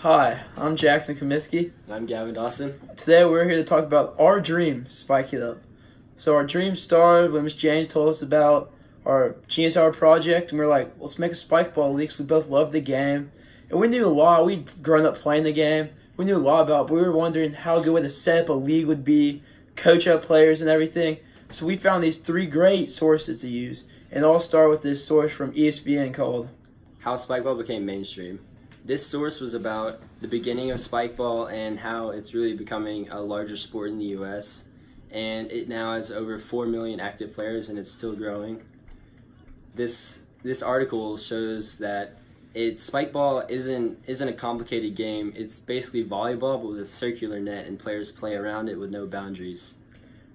Hi, I'm Jackson Comiskey. I'm Gavin Dawson. Today we're here to talk about our dream, Spike It Up. So our dream started when Miss James told us about our Genius Hour project, and we are like, let's make a spike ball league. We both loved the game, and we knew a lot. We'd grown up playing the game. We knew a lot about it, but we were wondering how good would the setup a league would be, coach up players and everything. So we found these three great sources to use, and I'll start with this source from ESPN called How Spikeball Became Mainstream. This source was about the beginning of Spikeball and how it's really becoming a larger sport in the U.S. And it now has over 4 million active players and it's still growing. This article shows that Spikeball isn't a complicated game. It's basically volleyball but with a circular net and players play around it with no boundaries.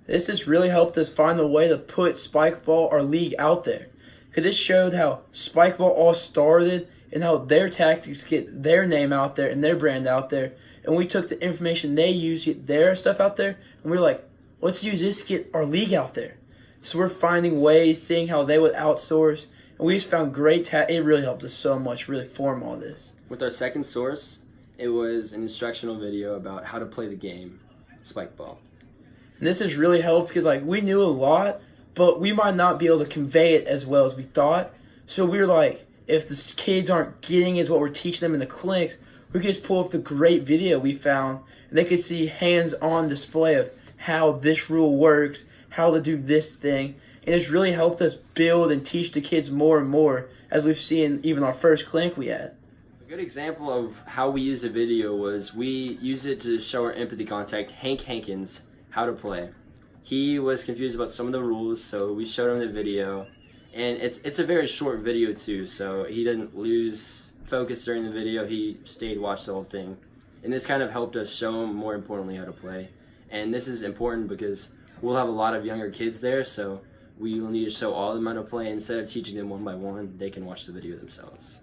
This has really helped us find a way to put Spikeball, our league, out there. Because this showed how Spikeball all started and how their tactics get their name out there and their brand out there. And we took the information they use to get their stuff out there, and we were like, let's use this to get our league out there. So we're finding ways, seeing how they would outsource, and we just found great it really helped us so much, really form all this. With our second source, it was an instructional video about how to play the game, Spikeball. And this has really helped because we knew a lot, but we might not be able to convey it as well as we thought. So we were like, if the kids aren't getting is what we're teaching them in the clinics, we could just pull up the great video we found, and they could see hands-on display of how this rule works, how to do this thing, and it's really helped us build and teach the kids more and more, as we've seen even our first clinic we had. A good example of how we used the video was we used it to show our empathy contact, Hank Hankins, how to play. He was confused about some of the rules, so we showed him the video. And it's a very short video too, so he didn't lose focus during the video. He stayed, watched the whole thing. And this kind of helped us show him, more importantly, how to play. And this is important because we'll have a lot of younger kids there, so we will need to show all of them how to play. Instead of teaching them one by one, they can watch the video themselves.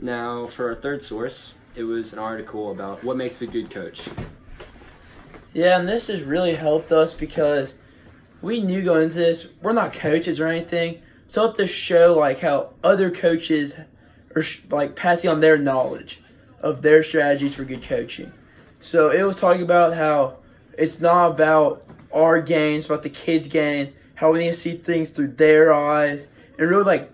Now, for our third source, it was an article about what makes a good coach. Yeah, and this has really helped us because we knew going into this, we're not coaches or anything, so let this show how other coaches are passing on their knowledge of their strategies for good coaching. So it was talking about how it's not about our game, it's about the kids' game, how we need to see things through their eyes, and really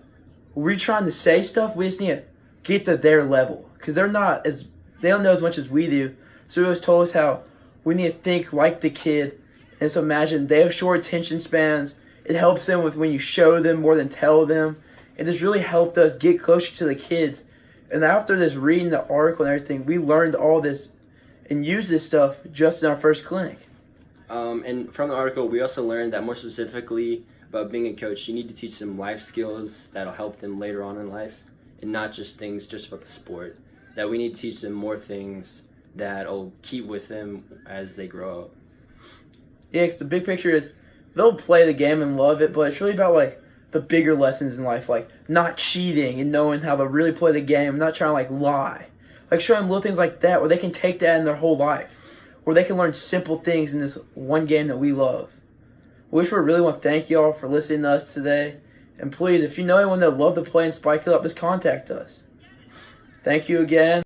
we're trying to say stuff, we just need to get to their level because they don't know as much as we do. So it was told us how we need to think like the kid. And so imagine they have short attention spans. It helps them with when you show them more than tell them. And this really helped us get closer to the kids. And after this reading the article and everything, we learned all this and used this stuff just in our first clinic. And from the article, we also learned that more specifically about being a coach, you need to teach them life skills that'll help them later on in life. And not just things just about the sport. That we need to teach them more things that'll keep with them as they grow up. Yeah, because the big picture is they'll play the game and love it, but it's really about the bigger lessons in life, like not cheating and knowing how to really play the game, not trying to lie. Showing them little things like that where they can take that in their whole life, where they can learn simple things in this one game that we love. We really want to thank y'all for listening to us today. And please, if you know anyone that would love to play and Spike It Up, just contact us. Thank you again.